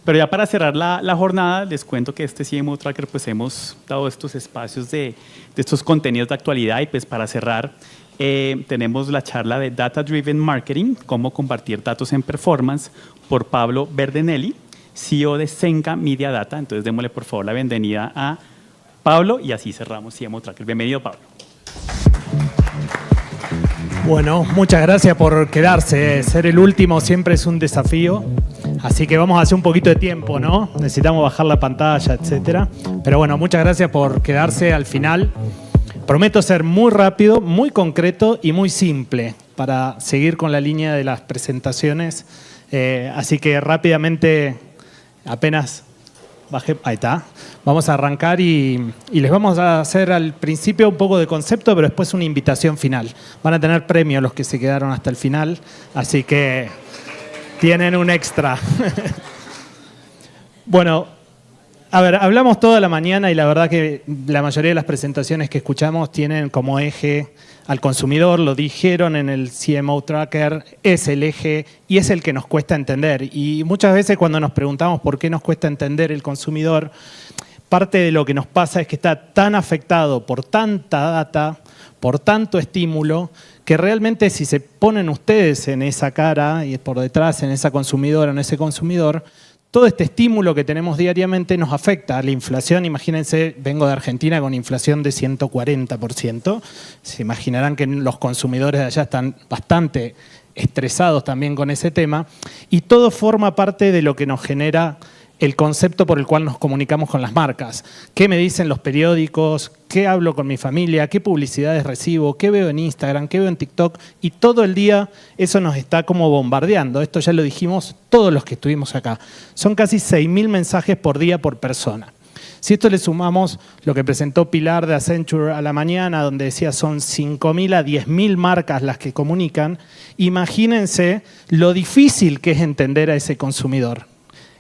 Pero ya para cerrar la jornada, les cuento que este CMO Tracker, pues hemos dado estos espacios de estos contenidos de actualidad y pues para cerrar, tenemos la charla de Data Driven Marketing, cómo compartir datos en performance, por Pablo Verdenelli, CEO de Zenka Media Data. Entonces démosle por favor la bienvenida a Pablo y así cerramos CMO Tracker. Bienvenido, Pablo. Bueno, muchas gracias por quedarse. Ser el último siempre es un desafío. Así que vamos a hacer un poquito de tiempo, ¿no? Necesitamos bajar la pantalla, etcétera. Pero bueno, muchas gracias por quedarse al final. Prometo ser muy rápido, muy concreto y muy simple para seguir con la línea de las presentaciones. Así que rápidamente, apenas bajé, ahí está. Vamos a arrancar y les vamos a hacer al principio un poco de concepto, pero después una invitación final. Van a tener premio los que se quedaron hasta el final, así que tienen un extra. Bueno, a ver, hablamos toda la mañana y la verdad que la mayoría de las presentaciones que escuchamos tienen como eje al consumidor, lo dijeron en el CMO Tracker, es el eje y es el que nos cuesta entender. Y muchas veces cuando nos preguntamos por qué nos cuesta entender el consumidor, parte de lo que nos pasa es que está tan afectado por tanta data, por tanto estímulo, que realmente si se ponen ustedes en esa cara y por detrás en esa consumidora, en ese consumidor, todo este estímulo que tenemos diariamente nos afecta. La inflación, imagínense, vengo de Argentina con inflación de 140%. Se imaginarán que los consumidores de allá están bastante estresados también con ese tema. Y todo forma parte de lo que nos genera el concepto por el cual nos comunicamos con las marcas. ¿Qué me dicen los periódicos? ¿Qué hablo con mi familia? ¿Qué publicidades recibo? ¿Qué veo en Instagram? ¿Qué veo en TikTok? Y todo el día eso nos está como bombardeando. Esto ya lo dijimos todos los que estuvimos acá. Son casi 6.000 mensajes por día por persona. Si esto le sumamos lo que presentó Pilar de Accenture a la mañana, donde decía son 5.000 a 10.000 marcas las que comunican, imagínense lo difícil que es entender a ese consumidor.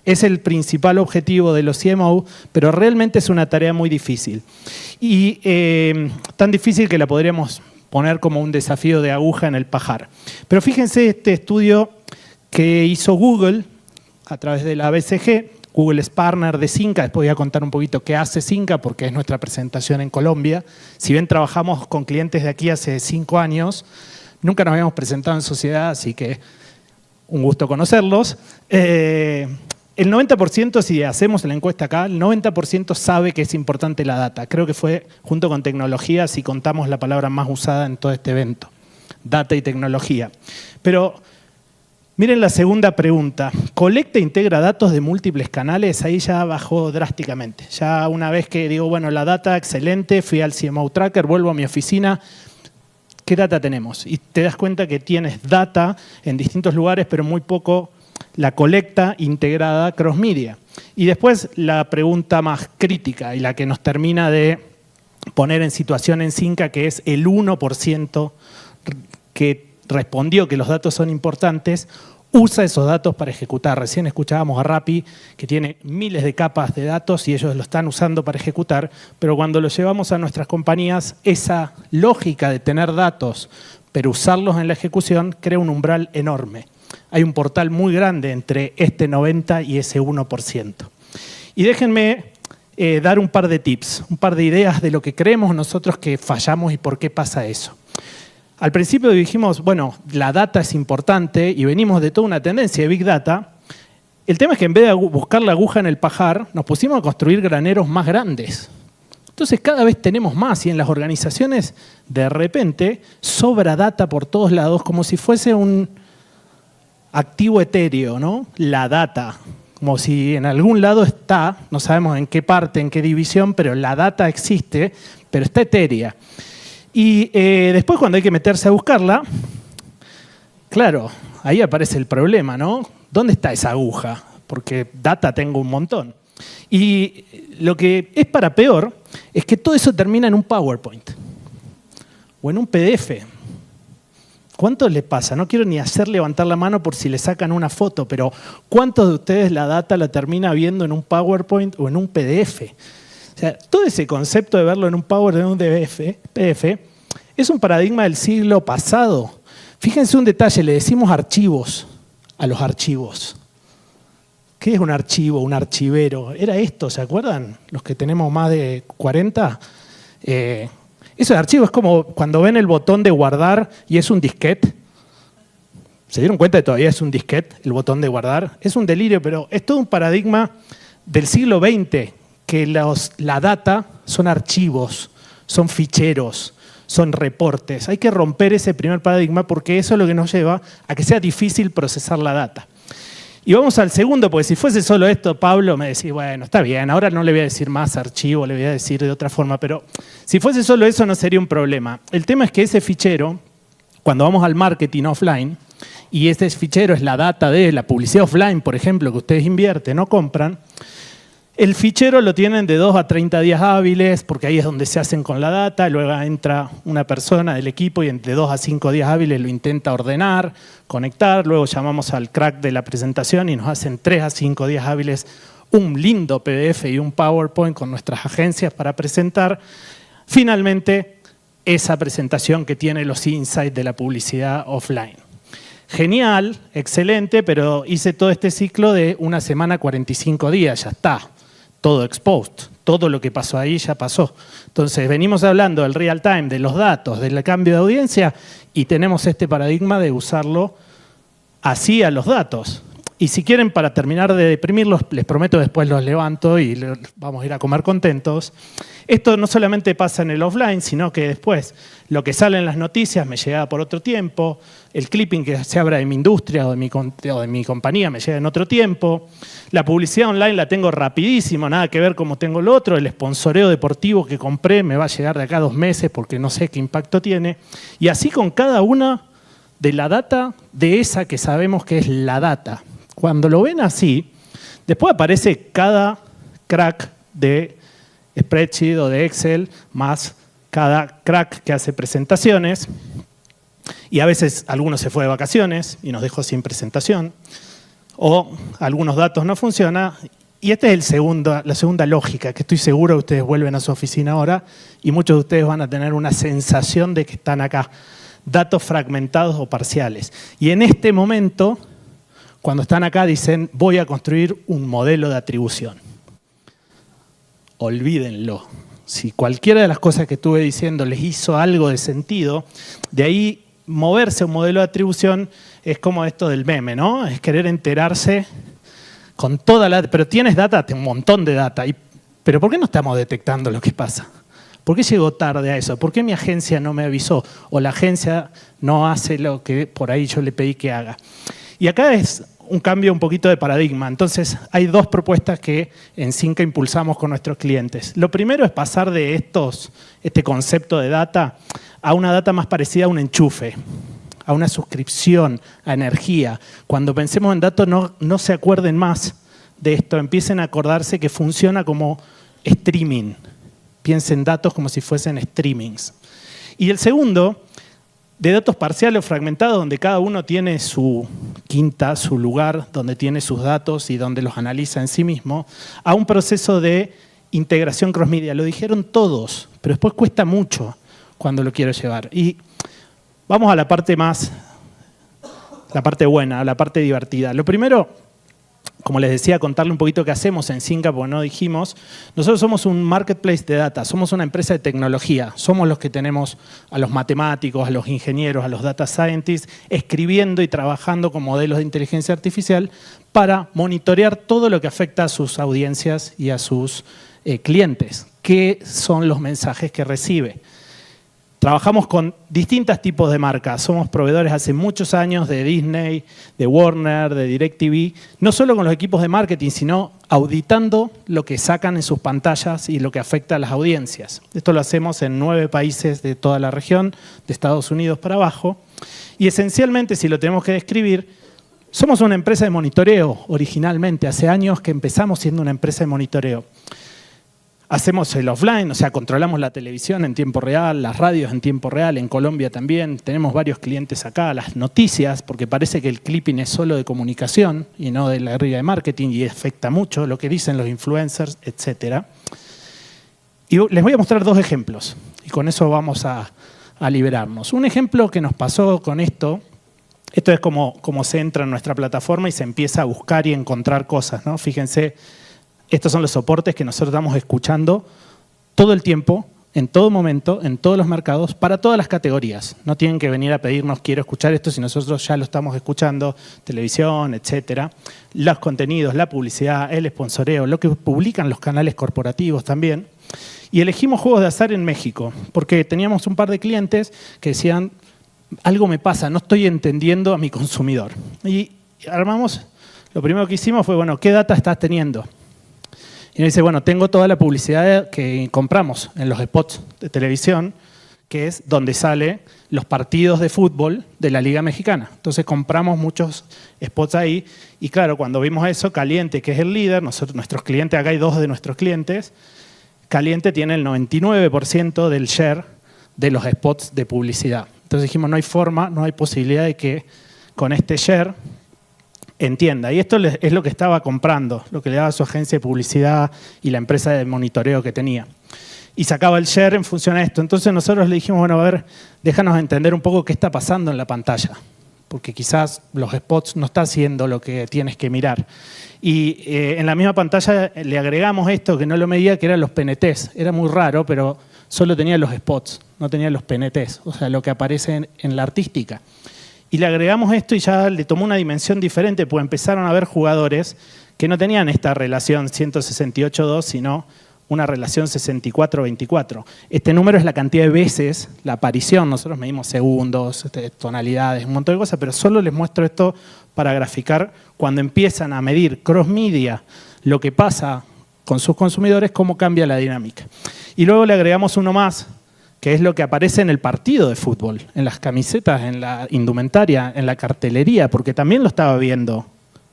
Es el principal objetivo de los CMO, pero realmente es una tarea muy difícil. Y tan difícil que la podríamos poner como un desafío de aguja en el pajar. Pero fíjense este estudio que hizo Google a través de la BCG. Google es partner de Zinka. Después voy a contar un poquito qué hace Zinka, porque es nuestra presentación en Colombia. Si bien trabajamos con clientes de aquí hace 5 años, nunca nos habíamos presentado en sociedad, así que un gusto conocerlos. El 90%, si hacemos la encuesta acá, el 90% sabe que es importante la data. Creo que fue, junto con tecnología, si contamos la palabra más usada en todo este evento. Data y tecnología. Pero miren la segunda pregunta. ¿Colecta e integra datos de múltiples canales? Ahí ya bajó drásticamente. Ya una vez que digo, bueno, la data, excelente, fui al CMO Tracker, vuelvo a mi oficina. ¿Qué data tenemos? Y te das cuenta que tienes data en distintos lugares, pero muy poco la colecta integrada cross-media. Y después la pregunta más crítica y la que nos termina de poner en situación en Zinka, que es el 1% que respondió que los datos son importantes, usa esos datos para ejecutar. Recién escuchábamos a Rappi, que tiene miles de capas de datos y ellos lo están usando para ejecutar, pero cuando lo llevamos a nuestras compañías, esa lógica de tener datos, pero usarlos en la ejecución, crea un umbral enorme. Hay un portal muy grande entre este 90 y ese 1%. Y déjenme dar un par de tips, un par de ideas de lo que creemos nosotros que fallamos y por qué pasa eso. Al principio dijimos, bueno, la data es importante y venimos de toda una tendencia de Big Data. El tema es que en vez de buscar la aguja en el pajar, nos pusimos a construir graneros más grandes. Entonces cada vez tenemos más y en las organizaciones de repente sobra data por todos lados como si fuese un activo etéreo, ¿no? La data, como si en algún lado está, no sabemos en qué parte, en qué división, pero la data existe, pero está etérea. Y después cuando hay que meterse a buscarla, claro, ahí aparece el problema, ¿no? ¿Dónde está esa aguja? Porque data tengo un montón. Y lo que es para peor es que todo eso termina en un PowerPoint o en un PDF. ¿Cuántos le pasa? No quiero ni hacer levantar la mano por si le sacan una foto, pero ¿cuántos de ustedes la data la termina viendo en un PowerPoint o en un PDF? O sea, todo ese concepto de verlo en un PowerPoint o en un PDF es un paradigma del siglo pasado. Fíjense un detalle, le decimos archivos a los archivos. ¿Qué es un archivo, un archivero? Era esto, ¿se acuerdan? Los que tenemos más de 40. Eso de archivo es como cuando ven el botón de guardar y es un disquete. ¿Se dieron cuenta de que todavía es un disquete el botón de guardar? Es un delirio, pero es todo un paradigma del siglo XX, que la data son archivos, son ficheros, son reportes. Hay que romper ese primer paradigma porque eso es lo que nos lleva a que sea difícil procesar la data. Y vamos al segundo, porque si fuese solo esto, Pablo, me decís, bueno, está bien, ahora no le voy a decir más archivo, le voy a decir de otra forma, pero si fuese solo eso no sería un problema. El tema es que ese fichero, cuando vamos al marketing offline, y este fichero es la data de la publicidad offline, por ejemplo, que ustedes invierten o compran, el fichero lo tienen de 2 a 30 días hábiles, porque ahí es donde se hacen con la data, luego entra una persona del equipo y entre 2 a 5 días hábiles lo intenta ordenar, conectar, luego llamamos al crack de la presentación y nos hacen 3 a 5 días hábiles un lindo PDF y un PowerPoint con nuestras agencias para presentar. Finalmente, esa presentación que tiene los insights de la publicidad offline. Genial, excelente, pero hice todo este ciclo de una semana, 45 días, ya está. Todo exposed, todo lo que pasó ahí ya pasó. Entonces, venimos hablando del real time, de los datos, del cambio de audiencia y tenemos este paradigma de usarlo así a los datos. Y si quieren, para terminar de deprimirlos, les prometo después los levanto y vamos a ir a comer contentos. Esto no solamente pasa en el offline, sino que después lo que sale en las noticias me llega por otro tiempo, el clipping que se abra de mi industria o de mi compañía me llega en otro tiempo, la publicidad online la tengo rapidísimo, nada que ver cómo tengo lo otro, el sponsoreo deportivo que compré me va a llegar de acá a 2 meses porque no sé qué impacto tiene. Y así con cada una de la data de esa que sabemos que es la data. Cuando lo ven así, después aparece cada crack de spreadsheet o de Excel, más cada crack que hace presentaciones, y a veces alguno se fue de vacaciones y nos dejó sin presentación, o algunos datos no funcionan, y esta es la segunda lógica, que estoy seguro que ustedes vuelven a su oficina ahora, y muchos de ustedes van a tener una sensación de que están acá, datos fragmentados o parciales. Y en este momento, cuando están acá, dicen, voy a construir un modelo de atribución. Olvídenlo. Si cualquiera de las cosas que estuve diciendo les hizo algo de sentido, de ahí moverse a un modelo de atribución es como esto del meme, ¿no? Es querer enterarse con toda la... Pero tienes data, un montón de data. ¿Pero por qué no estamos detectando lo que pasa? ¿Por qué llegó tarde a eso? ¿Por qué mi agencia no me avisó? O la agencia no hace lo que por ahí yo le pedí que haga. Y acá es un cambio un poquito de paradigma. Entonces, hay 2 propuestas que en Cinca impulsamos con nuestros clientes. Lo primero es pasar de este concepto de data a una data más parecida a un enchufe, a una suscripción, a energía. Cuando pensemos en datos, no se acuerden más de esto, empiecen a acordarse que funciona como streaming. Piensen datos como si fuesen streamings. Y el segundo, de datos parciales o fragmentados, donde cada uno tiene su quinta, su lugar, donde tiene sus datos y donde los analiza en sí mismo, a un proceso de integración cross-media. Lo dijeron todos, pero después cuesta mucho cuando lo quiero llevar. Y vamos a la parte buena, a la parte divertida. Lo primero, como les decía, contarle un poquito qué hacemos en Cinca, porque no dijimos. Nosotros somos un marketplace de data, somos una empresa de tecnología. Somos los que tenemos a los matemáticos, a los ingenieros, a los data scientists, escribiendo y trabajando con modelos de inteligencia artificial para monitorear todo lo que afecta a sus audiencias y a sus clientes. ¿Qué son los mensajes que recibe? Trabajamos con distintos tipos de marcas. Somos proveedores hace muchos años de Disney, de Warner, de DirecTV, no solo con los equipos de marketing, sino auditando lo que sacan en sus pantallas y lo que afecta a las audiencias. Esto lo hacemos en 9 países de toda la región, de Estados Unidos para abajo. Y esencialmente, si lo tenemos que describir, somos una empresa de monitoreo originalmente. Hace años que empezamos siendo una empresa de monitoreo. Hacemos el offline, o sea, controlamos la televisión en tiempo real, las radios en tiempo real, en Colombia también. Tenemos varios clientes acá, las noticias, porque parece que el clipping es solo de comunicación y no de la área de marketing y afecta mucho lo que dicen los influencers, etc. Y les voy a mostrar 2 ejemplos y con eso vamos a liberarnos. Un ejemplo que nos pasó con esto Esto es como se entra en nuestra plataforma y se empieza a buscar y encontrar cosas, ¿no? Fíjense, estos son los soportes que nosotros estamos escuchando todo el tiempo, en todo momento, en todos los mercados, para todas las categorías. No tienen que venir a pedirnos, quiero escuchar esto, si nosotros ya lo estamos escuchando, televisión, etcétera. Los contenidos, la publicidad, el sponsoreo, lo que publican los canales corporativos también. Y elegimos juegos de azar en México, porque teníamos un par de clientes que decían, algo me pasa, no estoy entendiendo a mi consumidor. Y armamos, lo primero que hicimos fue, bueno, ¿qué data estás teniendo? Y me dice, bueno, tengo toda la publicidad que compramos en los spots de televisión, que es donde salen los partidos de fútbol de la Liga Mexicana. Entonces compramos muchos spots ahí y claro, cuando vimos eso, Caliente, que es el líder, nuestros clientes, acá hay 2 de nuestros clientes, Caliente tiene el 99% del share de los spots de publicidad. Entonces dijimos, no hay forma, no hay posibilidad de que con este share entienda. Y esto es lo que estaba comprando, lo que le daba su agencia de publicidad y la empresa de monitoreo que tenía. Y sacaba el share en función a esto. Entonces nosotros le dijimos, bueno, a ver, déjanos entender un poco qué está pasando en la pantalla. Porque quizás los spots no están haciendo lo que tienes que mirar. Y en la misma pantalla le agregamos esto que no lo medía, que eran los PNTs. Era muy raro, pero solo tenía los spots, no tenía los PNTs, o sea, lo que aparece en la artística. Y le agregamos esto y ya le tomó una dimensión diferente, pues empezaron a haber jugadores que no tenían esta relación 168-2, sino una relación 64-24. Este número es la cantidad de veces, la aparición, nosotros medimos segundos, tonalidades, un montón de cosas, pero solo les muestro esto para graficar cuando empiezan a medir cross-media lo que pasa con sus consumidores, cómo cambia la dinámica. Y luego le agregamos uno más, que es lo que aparece en el partido de fútbol, en las camisetas, en la indumentaria, en la cartelería, porque también lo estaba viendo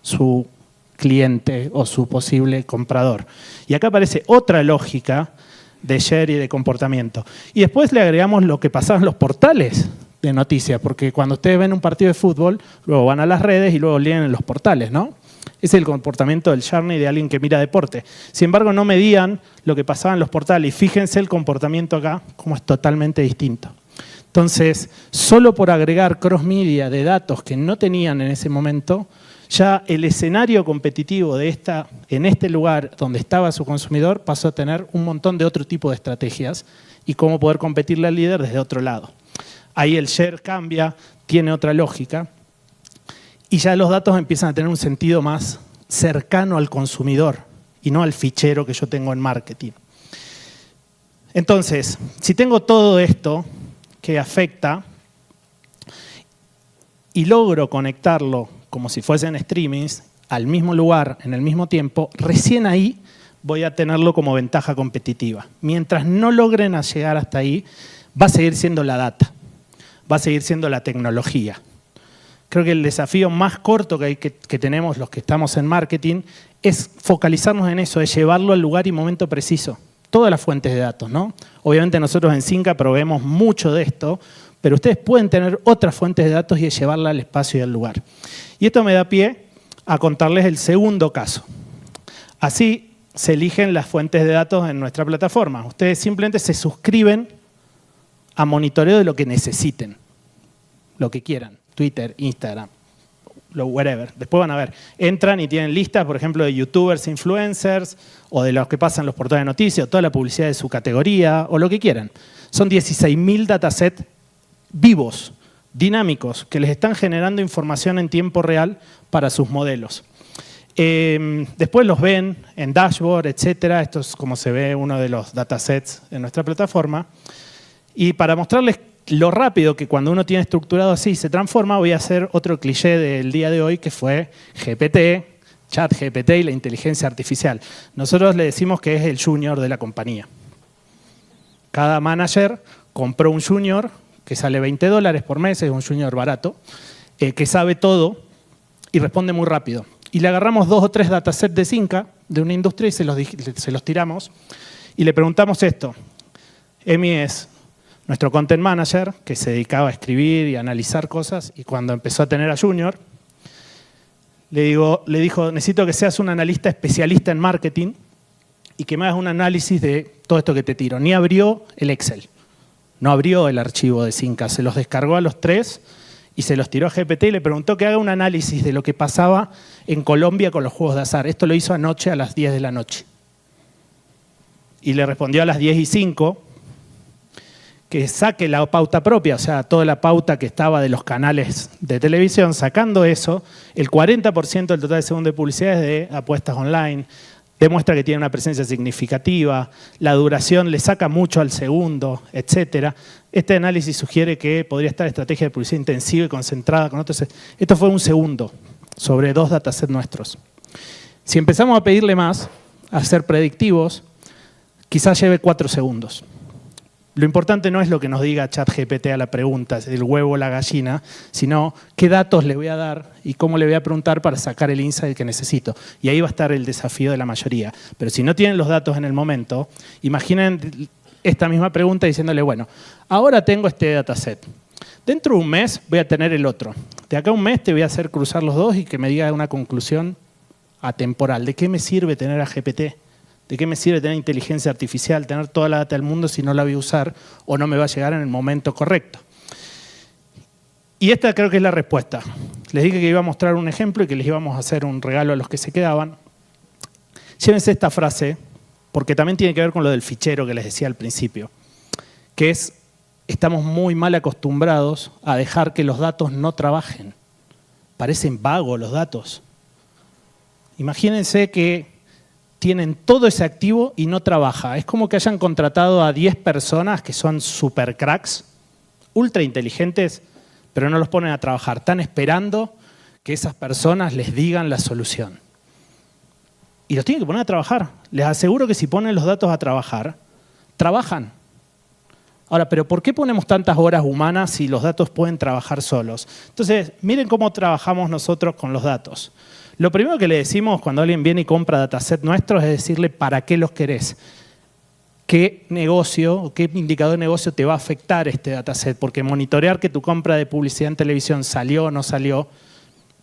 su cliente o su posible comprador. Y acá aparece otra lógica de share y de comportamiento. Y después le agregamos lo que pasaba en los portales de noticias, porque cuando ustedes ven un partido de fútbol, luego van a las redes y luego leen en los portales, ¿no? Es el comportamiento del journey de alguien que mira deporte. Sin embargo, no medían lo que pasaba en los portales. Y fíjense el comportamiento acá, como es totalmente distinto. Entonces, solo por agregar cross-media de datos que no tenían en ese momento, ya el escenario competitivo en este lugar donde estaba su consumidor pasó a tener un montón de otro tipo de estrategias y cómo poder competirle al líder desde otro lado. Ahí el share cambia, tiene otra lógica. Y ya los datos empiezan a tener un sentido más cercano al consumidor y no al fichero que yo tengo en marketing. Entonces, si tengo todo esto que afecta y logro conectarlo como si fuesen streamings al mismo lugar, en el mismo tiempo, recién ahí voy a tenerlo como ventaja competitiva. Mientras no logren llegar hasta ahí, va a seguir siendo la data, va a seguir siendo la tecnología. Creo que el desafío más corto que tenemos los que estamos en marketing es focalizarnos en eso, es llevarlo al lugar y momento preciso. Todas las fuentes de datos, ¿no? Obviamente nosotros en Cinca proveemos mucho de esto, pero ustedes pueden tener otras fuentes de datos y llevarla al espacio y al lugar. Y esto me da pie a contarles el segundo caso. Así se eligen las fuentes de datos en nuestra plataforma. Ustedes simplemente se suscriben a monitoreo de lo que necesiten, lo que quieran. Twitter, Instagram, whatever. Después van a ver, entran y tienen listas, por ejemplo, de youtubers, influencers, o de los que pasan los portales de noticias, o toda la publicidad de su categoría, o lo que quieran. Son 16.000 datasets vivos, dinámicos, que les están generando información en tiempo real para sus modelos. Después los ven en dashboard, etcétera. Esto es como se ve uno de los datasets en nuestra plataforma. Y para mostrarles lo rápido que cuando uno tiene estructurado así se transforma, voy a hacer otro cliché del día de hoy que fue GPT, ChatGPT y la inteligencia artificial. Nosotros le decimos que es el junior de la compañía. Cada manager compró un junior que sale $20 por mes, es un junior barato, que sabe todo y responde muy rápido. Y le agarramos 2 o 3 datasets de Cinca, de una industria, y se los tiramos y le preguntamos esto. Emi es nuestro content manager, que se dedicaba a escribir y a analizar cosas, y cuando empezó a tener a Junior, le dijo, necesito que seas un analista especialista en marketing y que me hagas un análisis de todo esto que te tiro. Ni abrió el Excel, no abrió el archivo de Cinca, se los descargó a los 3 y se los tiró a GPT y le preguntó que haga un análisis de lo que pasaba en Colombia con los juegos de azar. Esto lo hizo anoche a las 10 de la noche. Y le respondió a las 10:05 que saque la pauta propia, o sea, toda la pauta que estaba de los canales de televisión. Sacando eso, el 40% del total de segundos de publicidad es de apuestas online, demuestra que tiene una presencia significativa, la duración le saca mucho al segundo, etc. Este análisis sugiere que podría estar estrategia de publicidad intensiva y concentrada con otros. Esto fue un segundo sobre 2 datasets nuestros. Si empezamos a pedirle más, a ser predictivos, quizás lleve 4 segundos. Lo importante no es lo que nos diga ChatGPT a la pregunta, el huevo o la gallina, sino qué datos le voy a dar y cómo le voy a preguntar para sacar el insight que necesito. Y ahí va a estar el desafío de la mayoría. Pero si no tienen los datos en el momento, imaginen esta misma pregunta diciéndole, bueno, ahora tengo este dataset. Dentro de un mes voy a tener el otro. De acá a un mes te voy a hacer cruzar los dos y que me diga una conclusión atemporal. ¿De qué me sirve tener a GPT? ¿De qué me sirve tener inteligencia artificial, tener toda la data del mundo si no la voy a usar o no me va a llegar en el momento correcto? Y esta creo que es la respuesta. Les dije que iba a mostrar un ejemplo y que les íbamos a hacer un regalo a los que se quedaban. Llévense esta frase, porque también tiene que ver con lo del fichero que les decía al principio, que es, estamos muy mal acostumbrados a dejar que los datos no trabajen. Parecen vagos los datos. Imagínense que tienen todo ese activo y no trabaja. Es como que hayan contratado a 10 personas que son super cracks, ultra inteligentes, pero no los ponen a trabajar. Están esperando que esas personas les digan la solución. Y los tienen que poner a trabajar. Les aseguro que si ponen los datos a trabajar, trabajan. Ahora, ¿pero por qué ponemos tantas horas humanas si los datos pueden trabajar solos? Entonces, miren cómo trabajamos nosotros con los datos. Lo primero que le decimos cuando alguien viene y compra dataset nuestros es decirle para qué los querés. ¿Qué negocio o qué indicador de negocio te va a afectar este dataset? Porque monitorear que tu compra de publicidad en televisión salió o no salió,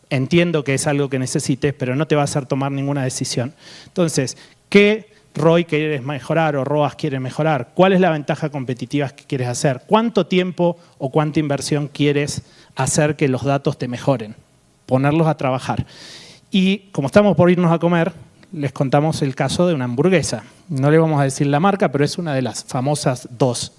entiendo que es algo que necesites, pero no te va a hacer tomar ninguna decisión. Entonces, ¿qué ROI quieres mejorar o ROAS quieres mejorar? ¿Cuál es la ventaja competitiva que quieres hacer? ¿Cuánto tiempo o cuánta inversión quieres hacer que los datos te mejoren? Ponerlos a trabajar. Y como estamos por irnos a comer, les contamos el caso de una hamburguesa. No le vamos a decir la marca, pero es una de las famosas 2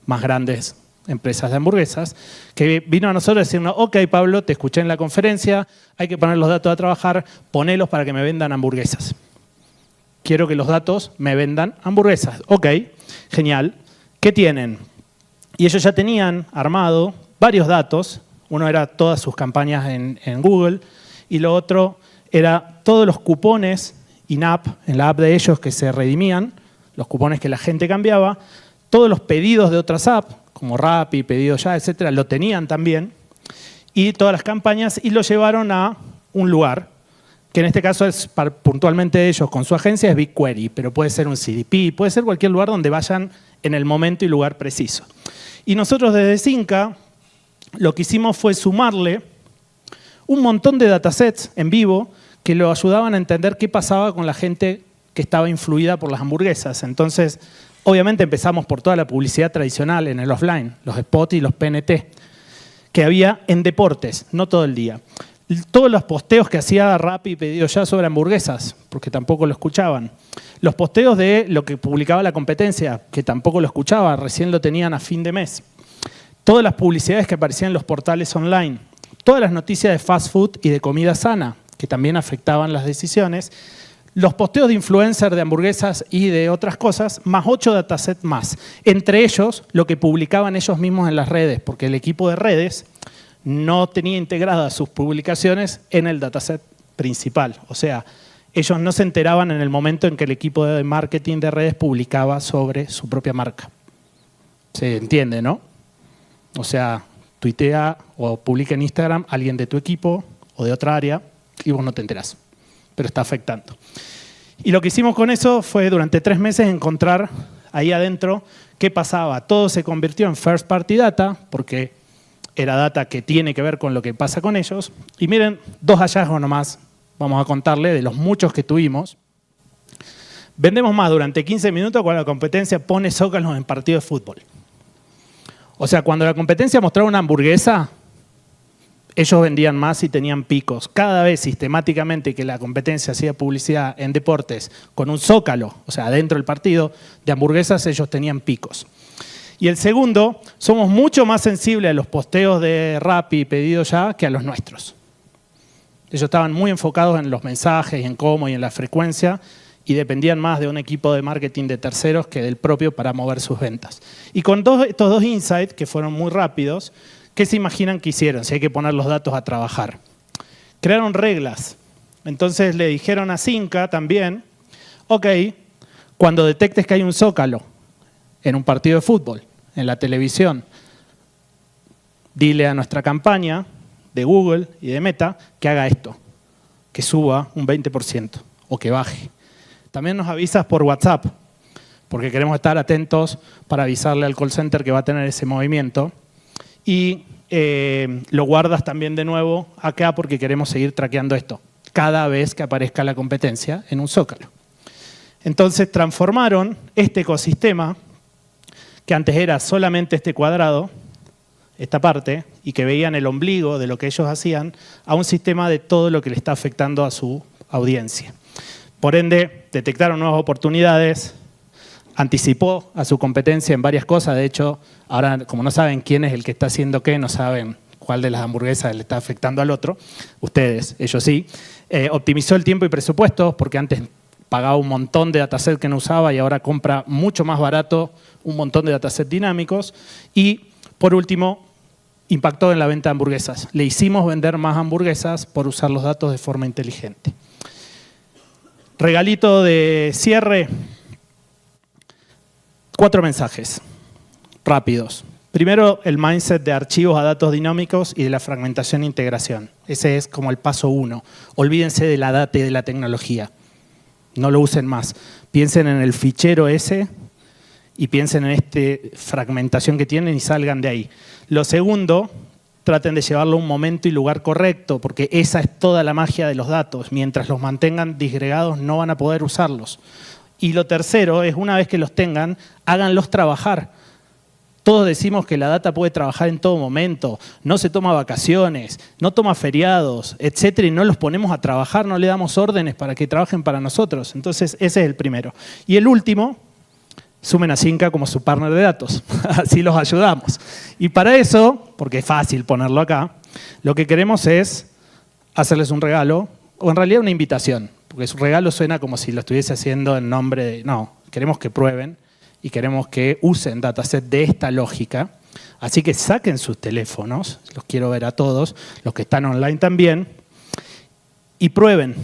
más grandes empresas de hamburguesas, que vino a nosotros a decirnos, ok, Pablo, te escuché en la conferencia, hay que poner los datos a trabajar, ponelos para que me vendan hamburguesas. Quiero que los datos me vendan hamburguesas. Ok, genial. ¿Qué tienen? Y ellos ya tenían armado varios datos. Uno era todas sus campañas en Google y lo otro era todos los cupones in-app, en la app de ellos que se redimían, los cupones que la gente cambiaba, todos los pedidos de otras apps, como Rappi, Pedido Ya, etcétera, lo tenían también, y todas las campañas, y lo llevaron a un lugar, que en este caso es puntualmente ellos con su agencia, es BigQuery, pero puede ser un CDP, puede ser cualquier lugar donde vayan en el momento y lugar preciso. Y nosotros desde Zinca lo que hicimos fue sumarle un montón de datasets en vivo que lo ayudaban a entender qué pasaba con la gente que estaba influida por las hamburguesas. Entonces, obviamente empezamos por toda la publicidad tradicional en el offline, los spots y los PNT, que había en deportes, no todo el día. Todos los posteos que hacía Rappi y Pedido Ya sobre hamburguesas, porque tampoco lo escuchaban. Los posteos de lo que publicaba la competencia, que tampoco lo escuchaba, recién lo tenían a fin de mes. Todas las publicidades que aparecían en los portales online. Todas las noticias de fast food y de comida sana, que también afectaban las decisiones. Los posteos de influencers de hamburguesas y de otras cosas, más 8 datasets más. Entre ellos, lo que publicaban ellos mismos en las redes, porque el equipo de redes no tenía integradas sus publicaciones en el dataset principal. O sea, ellos no se enteraban en el momento en que el equipo de marketing de redes publicaba sobre su propia marca. Se entiende, ¿no? O sea, tuitea o publica en Instagram alguien de tu equipo o de otra área y vos no te enterás, pero está afectando. Y lo que hicimos con eso fue durante 3 meses encontrar ahí adentro qué pasaba. Todo se convirtió en first party data porque era data que tiene que ver con lo que pasa con ellos. Y miren, 2 hallazgos nomás vamos a contarle de los muchos que tuvimos. Vendemos más durante 15 minutos cuando la competencia pone zócalos en partidos de fútbol. O sea, cuando la competencia mostraba una hamburguesa, ellos vendían más y tenían picos. Cada vez sistemáticamente que la competencia hacía publicidad en deportes con un zócalo, o sea, adentro del partido, de hamburguesas, ellos tenían picos. Y el segundo, somos mucho más sensibles a los posteos de Rappi y Pedido Ya que a los nuestros. Ellos estaban muy enfocados en los mensajes y en cómo y en la frecuencia y dependían más de un equipo de marketing de terceros que del propio para mover sus ventas. Y con estos dos insights, que fueron muy rápidos, ¿qué se imaginan que hicieron? Si hay que poner los datos a trabajar. Crearon reglas. Entonces le dijeron a Cinca también, ok, cuando detectes que hay un zócalo en un partido de fútbol, en la televisión, dile a nuestra campaña de Google y de Meta que haga esto, que suba un 20% o que baje. También nos avisas por WhatsApp, porque queremos estar atentos para avisarle al call center que va a tener ese movimiento. Y lo guardas también de nuevo acá porque queremos seguir traqueando esto cada vez que aparezca la competencia en un zócalo. Entonces transformaron este ecosistema, que antes era solamente este cuadrado, esta parte, y que veían el ombligo de lo que ellos hacían, a un sistema de todo lo que le está afectando a su audiencia. Por ende, detectaron nuevas oportunidades, anticipó a su competencia en varias cosas. De hecho, ahora como no saben quién es el que está haciendo qué, no saben cuál de las hamburguesas le está afectando al otro, ustedes, ellos sí. Optimizó el tiempo y presupuestos, porque antes pagaba un montón de dataset que no usaba y ahora compra mucho más barato un montón de dataset dinámicos. Y, por último, impactó en la venta de hamburguesas. Le hicimos vender más hamburguesas por usar los datos de forma inteligente. Regalito de cierre. 4 mensajes rápidos. Primero, el mindset de archivos a datos dinámicos y de la fragmentación e integración. Ese es como el paso 1. Olvídense de la data y de la tecnología. No lo usen más. Piensen en el fichero ese y piensen en esta fragmentación que tienen y salgan de ahí. Lo segundo, traten de llevarlo a un momento y lugar correcto, porque esa es toda la magia de los datos. Mientras los mantengan disgregados, no van a poder usarlos. Y lo tercero es, una vez que los tengan, háganlos trabajar. Todos decimos que la data puede trabajar en todo momento, no se toma vacaciones, no toma feriados, etcétera, y no los ponemos a trabajar, no le damos órdenes para que trabajen para nosotros. Entonces, ese es el primero. Y el último, sumen a Cinca como su partner de datos. Así los ayudamos. Y para eso, porque es fácil ponerlo acá, lo que queremos es hacerles un regalo, o en realidad una invitación, porque su regalo suena como si lo estuviese haciendo en nombre de... No, queremos que prueben y queremos que usen dataset de esta lógica. Así que saquen sus teléfonos, los quiero ver a todos, los que están online también, y prueben.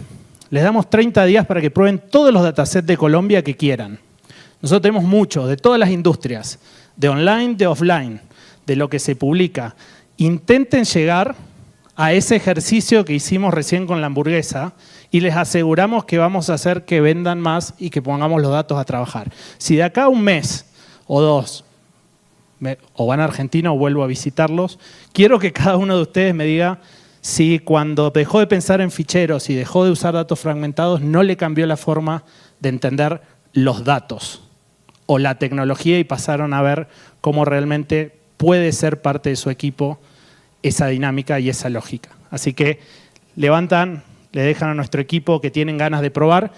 Les damos 30 días para que prueben todos los datasets de Colombia que quieran. Nosotros tenemos muchos, de todas las industrias, de online, de offline, de lo que se publica. Intenten llegar a ese ejercicio que hicimos recién con la hamburguesa y les aseguramos que vamos a hacer que vendan más y que pongamos los datos a trabajar. Si de acá a un mes o 2 o van a Argentina o vuelvo a visitarlos, quiero que cada uno de ustedes me diga si cuando dejó de pensar en ficheros y dejó de usar datos fragmentados no le cambió la forma de entender los datos o la tecnología y pasaron a ver cómo realmente puede ser parte de su equipo esa dinámica y esa lógica. Así que levantan, le dejan a nuestro equipo que tienen ganas de probar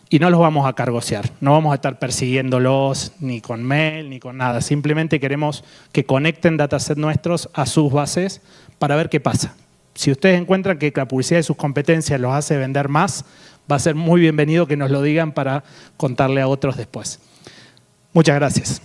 y no los vamos a cargosear. No vamos a estar persiguiéndolos ni con mail ni con nada. Simplemente queremos que conecten datasets nuestros a sus bases para ver qué pasa. Si ustedes encuentran que la publicidad de sus competencias los hace vender más, va a ser muy bienvenido que nos lo digan para contarle a otros después. Muchas gracias.